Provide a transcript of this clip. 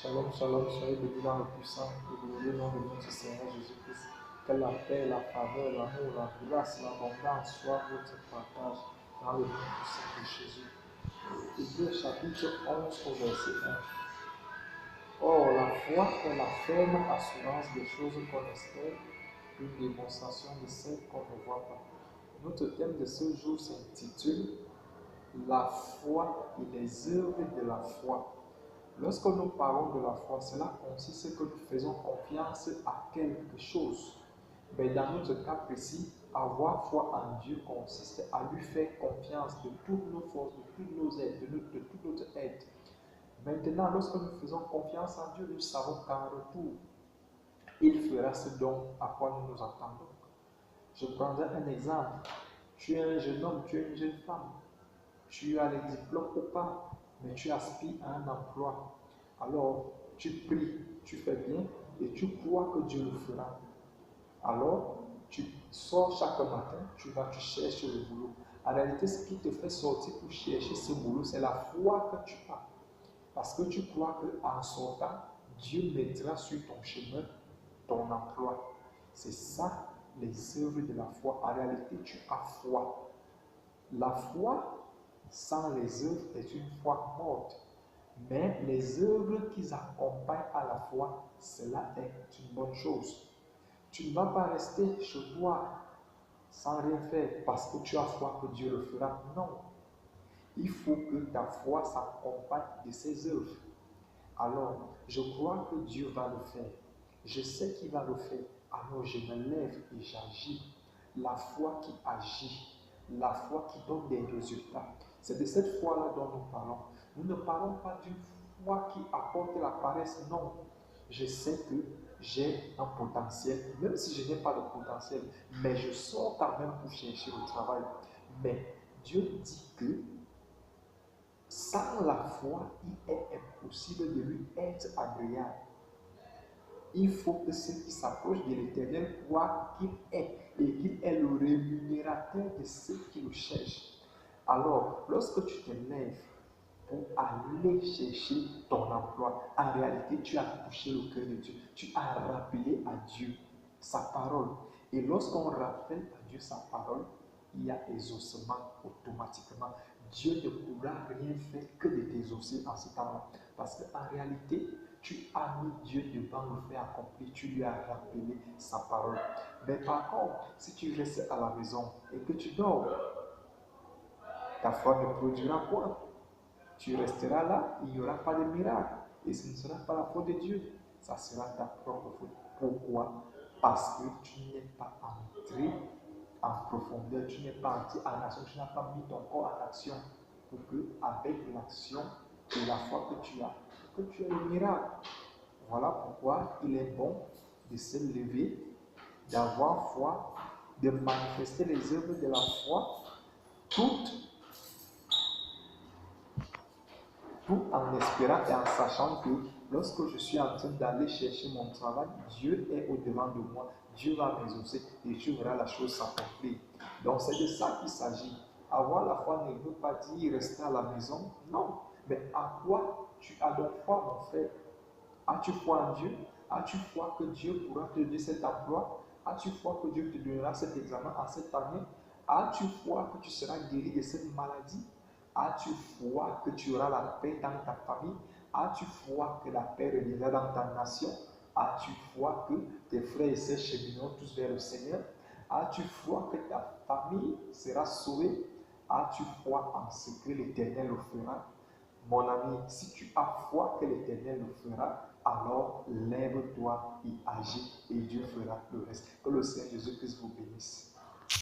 Shalom, shalom, soyez bénis dans le puissant et glorieux nom de notre Seigneur Jésus-Christ. Que la paix, la faveur, l'amour, la grâce, l'abondance soient votre partage dans le nom puissant de Jésus. Hébreux chapitre 11 au verset 1. Or, la foi est la ferme assurance des choses qu'on espère, une démonstration de celles qu'on ne voit pas. Notre thème de ce jour s'intitule La foi et les œuvres de la foi. Lorsque nous parlons de la foi, cela consiste que nous faisons confiance à quelque chose. Mais dans notre cas précis, avoir foi en Dieu consiste à lui faire confiance de toutes nos forces, de toutes nos aides, de toute notre aide. Maintenant, lorsque nous faisons confiance en Dieu, nous savons qu'en retour, il fera ce dont à quoi nous nous attendons. Je prendrai un exemple. Tu es un jeune homme, tu es une jeune femme. Tu as les diplômes ou pas, mais tu aspires à un emploi. Alors, tu pries, tu fais bien et tu crois que Dieu le fera. Alors, tu sors chaque matin, tu vas, tu cherches le boulot. En réalité, ce qui te fait sortir pour chercher ce boulot, c'est la foi que tu as. Parce que tu crois qu'en sortant, Dieu mettra sur ton chemin ton emploi. C'est ça les œuvres de la foi. En réalité, tu as foi. La foi sans les œuvres est une foi morte. Mais les œuvres qui accompagnent à la foi, cela est une bonne chose. Tu ne vas pas rester chez toi sans rien faire parce que tu as foi que Dieu le fera. Non. Il faut que ta foi s'accompagne de ses œuvres. Alors, je crois que Dieu va le faire. Je sais qu'il va le faire. Alors, je me lève et j'agis. La foi qui agit, la foi qui donne des résultats. C'est de cette foi-là dont nous parlons. Nous ne parlons pas d'une foi qui apporte la paresse, non. Je sais que j'ai un potentiel, même si je n'ai pas de potentiel, mais je sors quand même pour chercher le travail. Mais Dieu dit que sans la foi, il est impossible de lui être agréable. Il faut que ceux qui s'approchent de l'Éternel croient qu'il est et qu'il est le rémunérateur de ceux qui le cherchent. Alors, lorsque tu te lèves pour aller chercher ton emploi, en réalité, tu as touché le cœur de Dieu. Tu as rappelé à Dieu sa parole. Et lorsqu'on rappelle à Dieu sa parole, il y a exaucement automatiquement. Dieu ne pourra rien faire que de t'exaucer en ce temps-là. Parce qu'en réalité, tu as mis Dieu devant le fait accompli, tu lui as rappelé sa parole. Mais par contre, si tu restes à la maison et que tu dors, ta foi ne produira point. Tu resteras là, il n'y aura pas de miracle. Et ce ne sera pas la faute de Dieu, ça sera ta propre faute. Pourquoi? Parce que tu n'es pas entré en profondeur, tu n'es pas entré en action, tu n'as pas mis ton corps en action pour que, avec l'action et la foi que tu as le miracle. Voilà pourquoi il est bon de se lever, d'avoir foi, de manifester les œuvres de la foi, tout en espérant et en sachant que lorsque je suis en train d'aller chercher mon travail, Dieu est au-devant de moi, Dieu va m'exaucer et tu verras la chose s'accomplir. Donc c'est de ça qu'il s'agit. Avoir la foi ne veut pas dire rester à la maison, non. Mais à quoi tu as donc foi, mon frère? As-tu foi en Dieu? As-tu foi que Dieu pourra te donner cet emploi? As-tu foi que Dieu te donnera cet examen en cette année? As-tu foi que tu seras guéri de cette maladie? As-tu foi que tu auras la paix dans ta famille? As-tu foi que la paix reviendra dans ta nation? As-tu foi que tes frères et sœurs chemineront tous vers le Seigneur? As-tu foi que ta famille sera sauvée? As-tu foi en ce que l'Éternel le fera? Mon ami, si tu as foi que l'Éternel le fera, alors lève-toi et agis et Dieu fera le reste. Que le Seigneur Jésus-Christ vous bénisse.